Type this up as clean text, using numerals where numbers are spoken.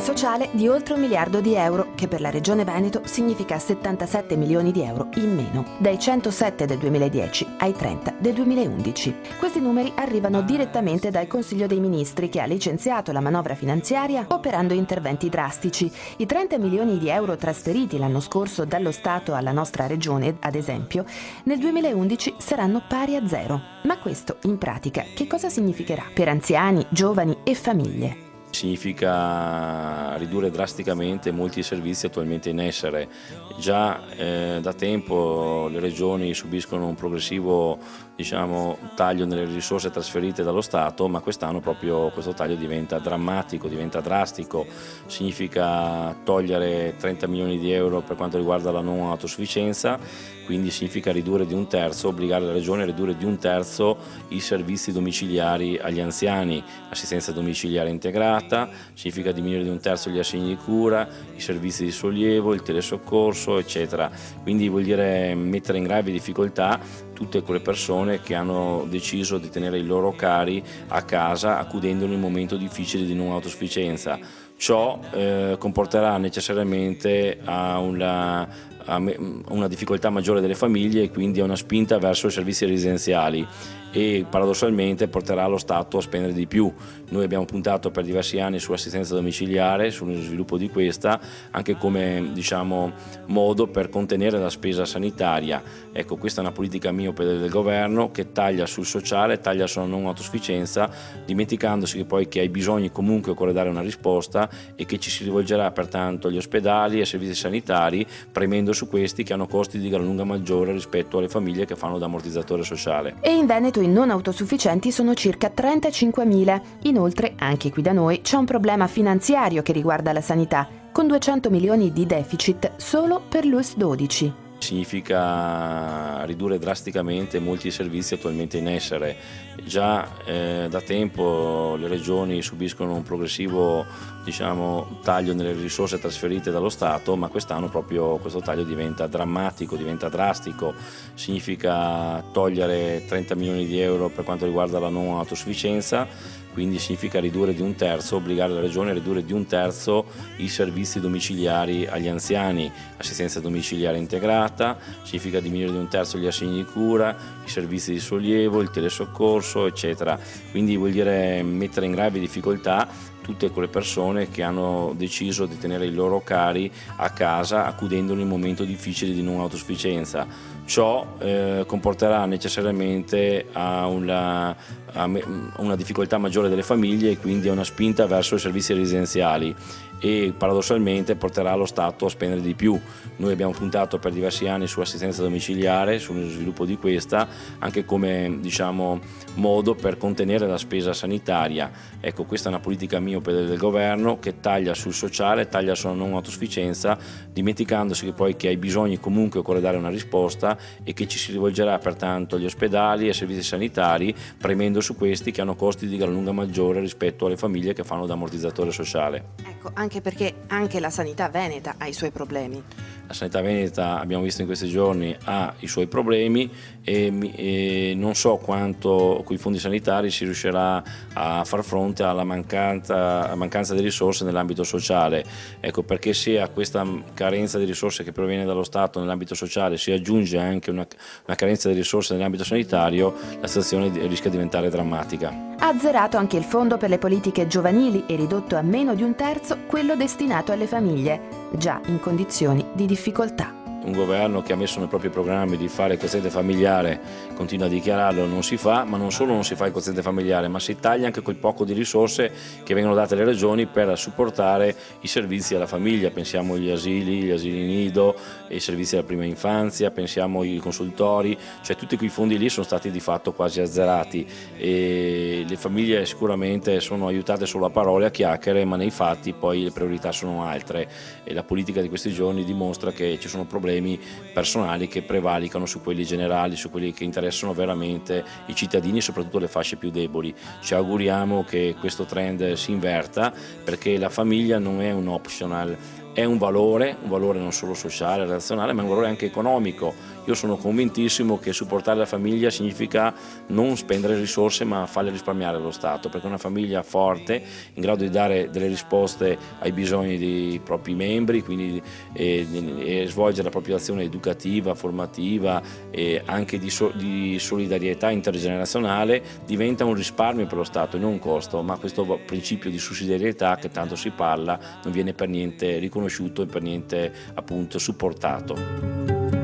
sociale di oltre 1 miliardo di euro, che per la Regione Veneto significa 77 milioni di euro in meno, dai 107 del 2010 ai 30 del 2011. Questi numeri arrivano direttamente dal Consiglio dei Ministri, che ha licenziato la manovra finanziaria operando interventi drastici. I 30 milioni di euro trasferiti l'anno scorso dallo Stato alla nostra Regione, ad esempio, nel 2011 saranno pari a zero. Ma questo, in pratica, che cosa significherà per anziani, giovani e famiglie? Significa ridurre drasticamente molti servizi attualmente in essere. Già da tempo le regioni subiscono un progressivo taglio nelle risorse trasferite dallo Stato, ma quest'anno proprio questo taglio diventa drammatico, diventa drastico. Significa togliere 30 milioni di euro per quanto riguarda la non autosufficienza, quindi significa ridurre di un terzo, obbligare la Regione a ridurre di un terzo i servizi domiciliari agli anziani, assistenza domiciliare integrata, significa diminuire di un terzo gli assegni di cura, i servizi di sollievo, il telesoccorso, eccetera. Quindi vuol dire mettere in grave difficoltà tutte quelle persone che hanno deciso di tenere i loro cari a casa, accudendoli in un momento difficile di non autosufficienza. Ciò comporterà necessariamente a una difficoltà maggiore delle famiglie e quindi a una spinta verso i servizi residenziali, e paradossalmente porterà lo Stato a spendere di più. Noi abbiamo puntato per diversi anni sull'assistenza domiciliare, sullo sviluppo di questa, anche come modo per contenere la spesa sanitaria. Ecco, questa è una politica miope del governo, che taglia sul sociale, taglia sulla non autosufficienza, dimenticandosi che poi che ai bisogni comunque occorre dare una risposta, e che ci si rivolgerà pertanto agli ospedali e ai servizi sanitari, premendo su questi che hanno costi di gran lunga maggiore rispetto alle famiglie che fanno da ammortizzatore sociale. E in Veneto i non autosufficienti sono circa 35.000. Inoltre, anche qui da noi, c'è un problema finanziario che riguarda la sanità, con 200 milioni di deficit solo per l'US 12. Significa ridurre drasticamente molti servizi attualmente in essere. Già da tempo le regioni subiscono un progressivo taglio nelle risorse trasferite dallo Stato, ma quest'anno proprio questo taglio diventa drammatico, diventa drastico. Significa togliere 30 milioni di euro per quanto riguarda la non autosufficienza, quindi significa ridurre di un terzo, obbligare la Regione a ridurre di un terzo i servizi domiciliari agli anziani, assistenza domiciliare integrata, significa diminuire di un terzo gli assegni di cura, i servizi di sollievo, il telesoccorso, eccetera. Quindi vuol dire mettere in grave difficoltà tutte quelle persone che hanno deciso di tenere i loro cari a casa, accudendoli in un momento difficile di non autosufficienza. Ciò comporterà necessariamente a una difficoltà maggiore delle famiglie e quindi a una spinta verso i servizi residenziali, e paradossalmente porterà lo Stato a spendere di più. Noi abbiamo puntato per diversi anni sull'assistenza domiciliare, sullo sviluppo di questa, anche come modo per contenere la spesa sanitaria. Ecco, questa è una politica miope del governo, che taglia sul sociale, taglia sulla non autosufficienza, dimenticandosi che poi che ai bisogni comunque occorre dare una risposta, e che ci si rivolgerà pertanto agli ospedali e ai servizi sanitari, premendo su questi che hanno costi di gran lunga maggiore rispetto alle famiglie che fanno da ammortizzatore sociale. Ecco, anche perché anche la sanità veneta ha i suoi problemi. La sanità veneta, abbiamo visto in questi giorni, ha i suoi problemi, e non so quanto con i fondi sanitari si riuscirà a far fronte alla mancanza di risorse nell'ambito sociale. Ecco, perché se a questa carenza di risorse che proviene dallo Stato nell'ambito sociale si aggiunge anche una carenza di risorse nell'ambito sanitario, la situazione rischia di diventare drammatica. Ha azzerato anche il fondo per le politiche giovanili e ridotto a meno di un terzo quello destinato alle famiglie, già in condizioni di difficoltà. Un governo che ha messo nei propri programmi di fare il quoziente familiare continua a dichiararlo, non si fa, ma non solo non si fa il quoziente familiare, ma si taglia anche quel poco di risorse che vengono date alle regioni per supportare i servizi alla famiglia. Pensiamo agli asili, gli asili nido, i servizi della prima infanzia, pensiamo ai consultori, cioè tutti quei fondi lì sono stati di fatto quasi azzerati, e le famiglie sicuramente sono aiutate solo a parole, a chiacchiere, ma nei fatti poi le priorità sono altre, e la politica di questi giorni dimostra che ci sono problemi personali che prevalicano su quelli generali, su quelli che interessano veramente i cittadini e soprattutto le fasce più deboli. Ci auguriamo che questo trend si inverta, perché la famiglia non è un optional, è un valore non solo sociale, relazionale, ma è un valore anche economico. Io sono convintissimo che supportare la famiglia significa non spendere risorse ma farle risparmiare allo Stato, perché una famiglia forte, in grado di dare delle risposte ai bisogni dei propri membri, quindi e svolgere la propria azione educativa, formativa e anche di solidarietà intergenerazionale, diventa un risparmio per lo Stato e non un costo, ma questo principio di sussidiarietà che tanto si parla non viene per niente riconosciuto e per niente appunto supportato.